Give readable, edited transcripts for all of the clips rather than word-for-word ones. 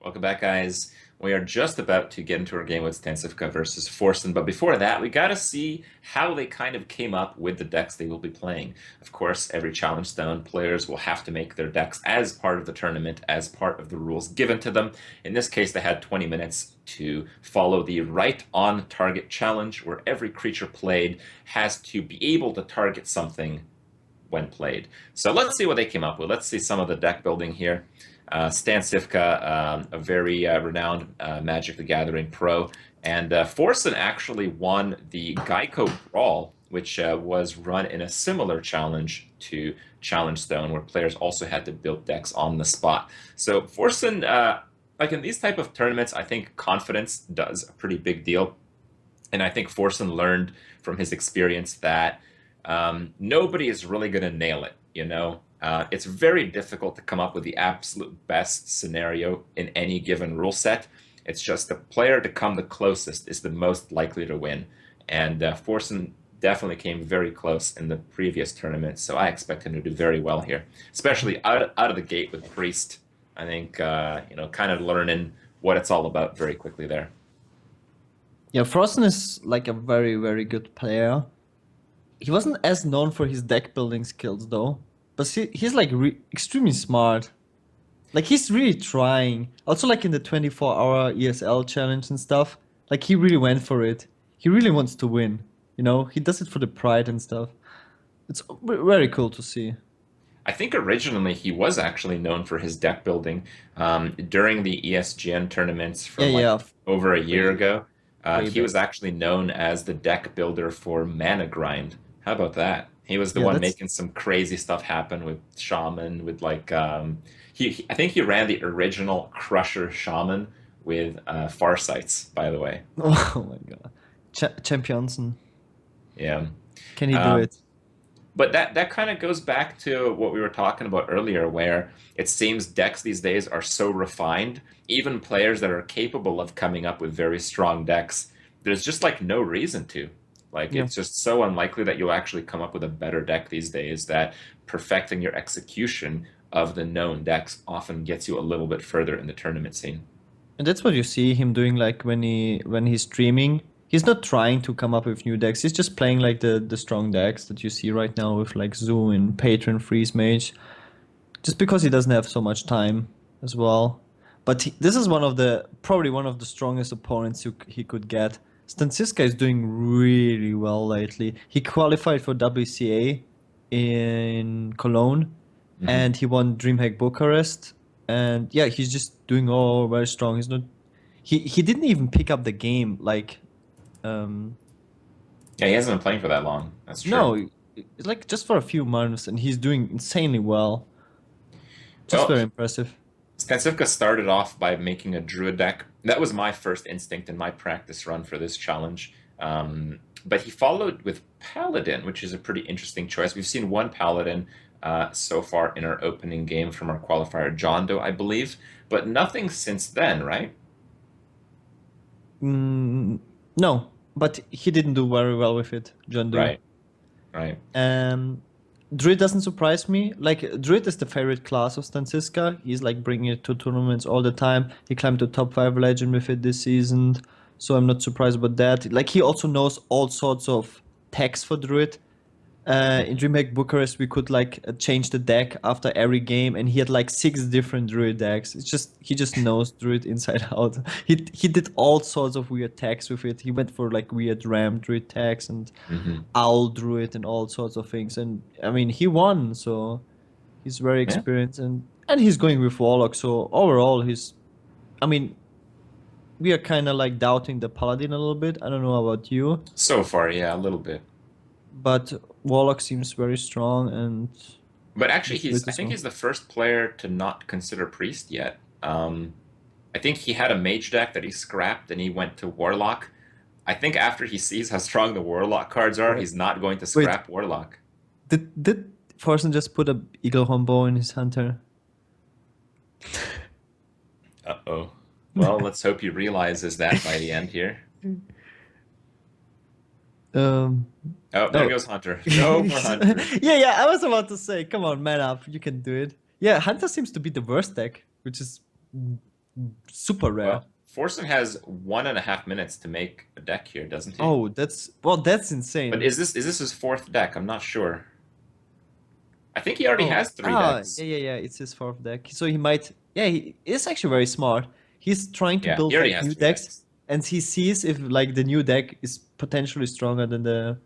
Welcome back, guys. We are just about to get into our game with Stancifka versus Forsen, but before that, we got to see how they kind of came up with the decks they will be playing. Of course, every Challengestone players will have to make their decks as part of the tournament, as part of the rules given to them. In this case, they had 20 minutes to follow the right on target challenge, where every creature played has to be able to target something when played. So let's see what they came up with. Let's see some of the deck building here. Stancifka, a very renowned Magic the Gathering pro, and Forsen actually won the Geico Brawl, which was run in a similar challenge to Challengestone, where players also had to build decks on the spot. So Forsen, like in these type of tournaments, I think confidence does a pretty big deal, and I think Forsen learned from his experience that nobody is really going to nail it, you know? It's very difficult to come up with the absolute best scenario in any given rule set. It's just the player to come the closest is the most likely to win. And Forsen definitely came very close in the previous tournament, so I expect him to do very well here, especially out of the gate with Priest. I think, kind of learning what it's all about very quickly there. Yeah, Frozen is like a very, very good player. He wasn't as known for his deck building skills though, but he's like extremely smart. Like he's really trying. Also, like in the 24-hour ESL challenge and stuff, like he really went for it. He really wants to win. You know, he does it for the pride and stuff. It's very cool to see. I think originally he was actually known for his deck building during the ESGN tournaments Yeah, from like yeah, over a year way, ago. way He was back. actually known as the deck builder for Mana Grind. How about that? He was the Yeah, one that's making some crazy stuff happen with Shaman, with like I think he ran the original Crusher Shaman with Farsights, by the way. oh my god, Championson. Yeah. Can he do Um, it? But that kind of goes back to what we were talking about earlier, where it seems decks these days are so refined, even players that are capable of coming up with very strong decks, there's just like no reason to. Like Yeah. it's just so unlikely that you'll actually come up with a better deck these days that perfecting your execution of the known decks often gets you a little bit further in the tournament scene. And that's what you see him doing like when he's streaming. He's not trying to come up with new decks. He's just playing like the strong decks that you see right now with like Zoo and Patron Freeze Mage. Just because he doesn't have so much time as well. But this is one of the probably one of the strongest opponents he could get. Stancifka is doing really well lately. He qualified for WCA in Cologne, Hmm. and he won DreamHack Bucharest. And yeah, he's just doing all very strong. He's not. He didn't even pick up the game like um Yeah, he hasn't been playing for that long. That's true. no, like just for a few months, and he's doing insanely well. Just Well, very impressive. Stancifka started off by making a druid deck. That was my first instinct in my practice run for this challenge. But he followed with Paladin, which is a pretty interesting choice. We've seen one Paladin so far in our opening game from our qualifier, John Doe, I believe, but nothing since then, right? Mm, no, but he didn't do very well with it, John Doe. Right, right. Um, Druid doesn't surprise me. Like Druid is the favorite class of Stancifka. He's like bringing it to tournaments all the time. He climbed to top five legend with it this season, so I'm not surprised about that. Like he also knows all sorts of techs for Druid. In DreamHack Bucharest, we could like change the deck after every game, and he had like six different Druid decks. It's just he just knows Druid inside out. He did all sorts of weird decks with it. He went for like weird Ram Druid decks and Hmm. Owl Druid and all sorts of things. And I mean, he won, so he's very Yeah, experienced and he's going with Warlock. So overall, he's. I mean, we are kind of like doubting the Paladin a little bit. I don't know about you, so far, yeah, a little bit. but Warlock seems very strong and. But actually, Druid I as think well. he's the first player to not consider Priest yet. I think he had a mage deck that he scrapped and he went to Warlock. I think after he sees how strong the Warlock cards are, Wait, he's not going to wait. scrap Warlock. Did Forsen just put a eagle hombo in his hunter? Uh-oh. Well, let's hope he realizes that by the end here. Um. Oh, there Oh. goes Hunter. No more Hunter. Yeah. I was about to say, come on, man up. You can do it. Yeah, Hunter seems to be the worst deck, which is super rare. Well, Forsen has 1.5 minutes to make a deck here, doesn't he? Oh, that's But insane. is this his fourth deck? I'm not sure. I think he already Oh, has three decks. yeah. It's his fourth deck. So he might, yeah, he is actually very smart. He's trying to Yeah, he build already like has new three decks, decks. and he sees if like the new deck is potentially stronger than the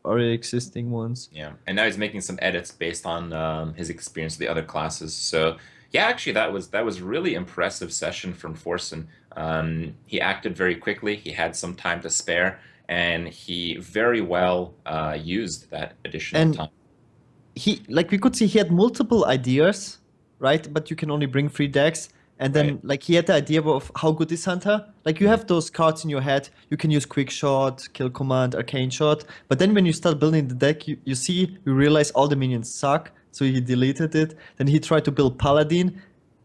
already existing ones. Yeah, and now he's making some edits based on his experience with the other classes. So yeah, actually, that was really impressive session from Forsen. He acted very quickly. He had some time to spare, and he very well used that additional And time. he, like, we could see he had multiple ideas, right? But you can only bring three decks. And Right. then like he had the idea of how good is Hunter. Like you Mhm. have those cards in your head. You can use Quick Shot, Kill Command, Arcane Shot. But then when you start building the deck, you realize all the minions suck. So he deleted it. Then he tried to build Paladin.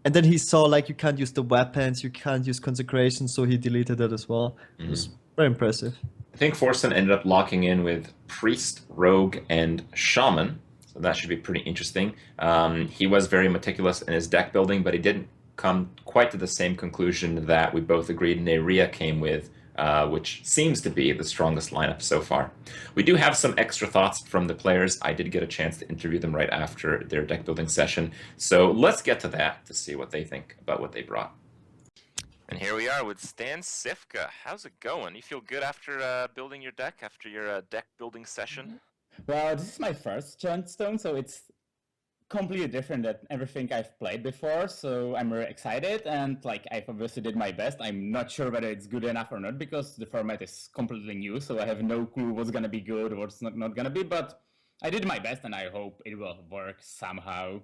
And then he saw like you can't use the weapons, you can't use Consecration, so he deleted it as well. It was Mhm. very impressive. I think Forsen ended up locking in with Priest, Rogue, and Shaman. So that should be pretty interesting. He was very meticulous in his deck building, but he didn't come quite to the same conclusion that we both agreed Neria came with, which seems to be the strongest lineup so far. We do have some extra thoughts from the players. I did get a chance to interview them right after their deck building session. So let's get to that to see what they think about what they brought. And here we are with Stancifka. How's it going? You feel good after building your deck, after your deck building session? Well, this is my first Challengestone, so it's completely different than everything I've played before. So I'm very excited, and like I've obviously did my best. I'm not sure whether it's good enough or not because the format is completely new, so I have no clue what's gonna be good or what's not gonna be. But I did my best, and I hope it will work somehow.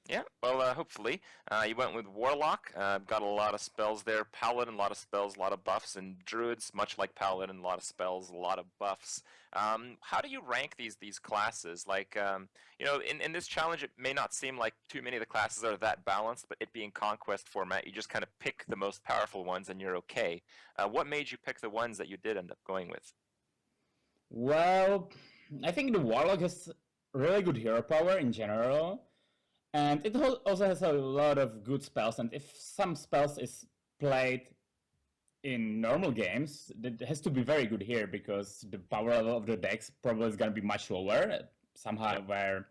Yeah, well, hopefully. You went with Warlock, got a lot of spells there. Paladin, a lot of spells, a lot of buffs. And Druids, much like Paladin, a lot of spells, a lot of buffs. How do you rank these classes? Like, in this challenge, it may not seem like too many of the classes are that balanced, but it being conquest format, you just kind of pick the most powerful ones and you're okay. What made you pick the ones that you did end up going with? Well, I think the Warlock has really good hero power in general. And it also has a lot of good spells, and if some spells is played in normal games, it has to be very good here because the power level of the decks probably is going to be much lower somehow. Yep. Where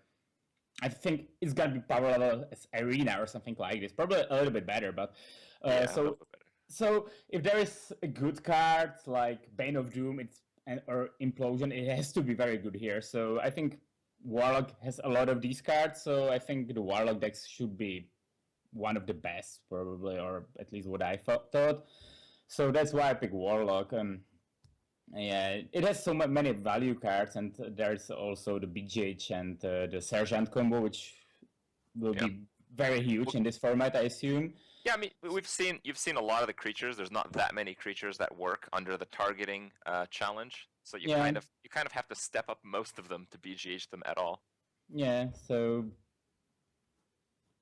I think it's going to be power level as Arena or something like this, probably a little bit better. But Yeah, a little so bit better. so if there is a good card like Bane of Doom, or Implosion, it has to be very good here. So I think Warlock has a lot of these cards, so I think the Warlock decks should be one of the best, probably, or at least what I thought. So that's why I picked Warlock. Yeah, it has so many value cards, and there's also the BGH and the Sergeant combo, which will Yep. be very huge Well, in this format, I assume. yeah, I mean, you've seen a lot of the creatures. There's not that many creatures that work under the targeting challenge, so Yeah, you kind of have to step up most of them to BGH them at all. yeah. So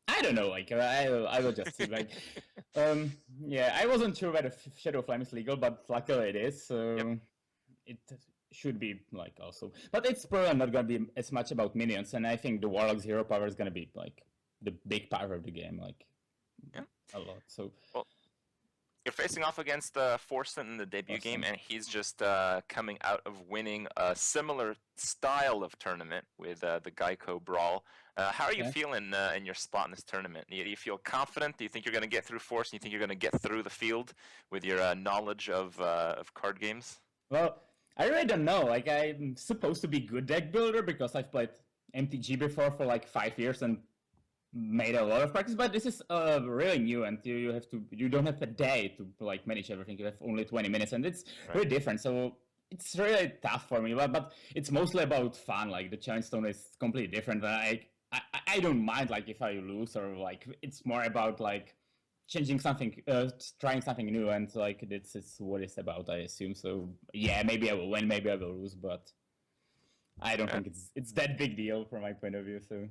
I don't know. Like I will just see. Like, yeah, I wasn't sure whether Shadow Flame is legal, but luckily it is. Yep. So it should be like also, but it's probably not gonna be as much about minions. And I think the Warlock's hero power is gonna be like the big part of the game, like Yeah. a lot. So Well, you're facing off against Forsen in the debut game, awesome. and he's just coming out of winning a similar style of tournament with the Geico Brawl. How are you Yeah. feeling in your spot in this tournament? Do you feel confident? Do you think you're going to get through Forsen? Do you think you're going to get through the field with your knowledge of card games? Well, I really don't know. Like I'm supposed to be good deck builder because I've played MTG before for like 5 years and made a lot of practice, but this is really new, and you don't have a day to like manage everything. You have only 20 minutes, and it's Right. really different. So it's really tough for me, but it's mostly about fun. Like the Challengestone is completely different. I don't mind like if I lose, or like it's more about like changing something, trying something new, and like this is what it's about, I assume. So yeah, maybe I will win, maybe I will lose, but I don't Yeah. think it's that big deal from my point of view. So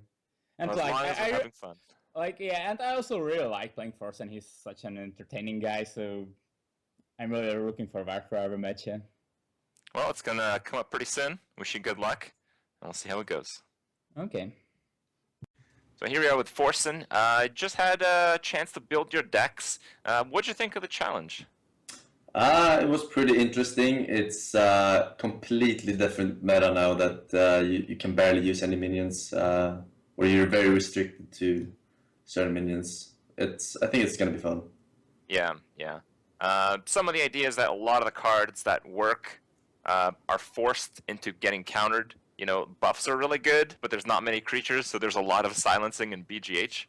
and Well, as like long as we're having fun. like yeah, and I also really like playing Forsen. He's such an entertaining guy, so I'm really looking forward for our match. Yeah. Well, it's gonna come up pretty soon. Wish you good luck, and we'll see how it goes. Okay. So here we are with Forsen. Just had a chance to build your decks. What'd you think of the challenge? It was pretty interesting. It's completely different meta now that you can barely use any minions, or you're very restricted to certain minions. I think it's gonna be fun. Yeah, yeah. Some of the ideas that a lot of the cards that work are forced into getting countered. You know, buffs are really good, but there's not many creatures, so there's a lot of silencing in BGH.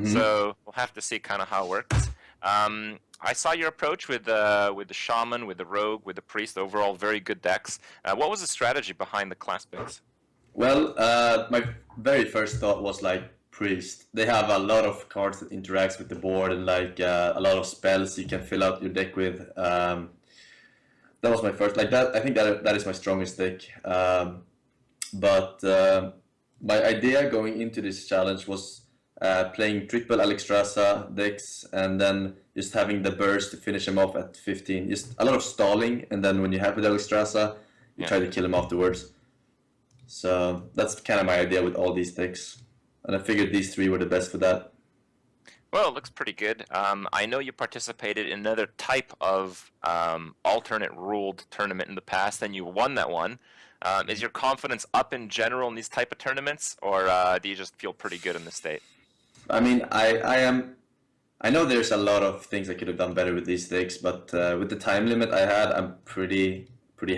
So we'll have to see kind of how it works. I saw your approach with the shaman, with the rogue, with the priest. Overall, very good decks. What was the strategy behind the class picks? Well, my very first thought was like priest. They have a lot of cards that interacts with the board and like a lot of spells you can fill out your deck with. That was my first like that. I think that is my strongest deck. But my idea going into this challenge was playing triple Alexstrasza decks and then just having the burst to finish him off at 15. Just a lot of stalling, and then when you have with Alexstrasza, you try to kill him afterwards. So that's kind of my idea with all these decks. And I figured these three were the best for that. Well, it looks pretty good. I know you participated in another type of alternate ruled tournament in the past, and you won that one. Is your confidence up in general in these type of tournaments, or do you just feel pretty good in the state? I mean, I know there's a lot of things I could have done better with these decks, but with the time limit I had, I'm pretty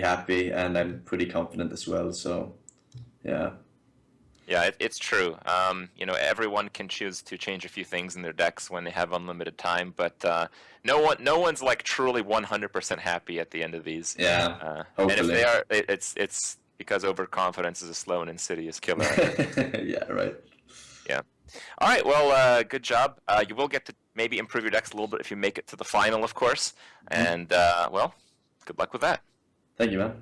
happy, and I'm pretty confident as well. So, yeah. Yeah, it's true. You know, everyone can choose to change a few things in their decks when they have unlimited time, but no one's like truly 100% happy at the end of these. Yeah, and if hopefully. they are, it's because overconfidence is a slow and insidious killer. Yeah, right. Yeah. All right. Well, good job. You will get to maybe improve your decks a little bit if you make it to the final, of course. And well, good luck with that. Thank you, man.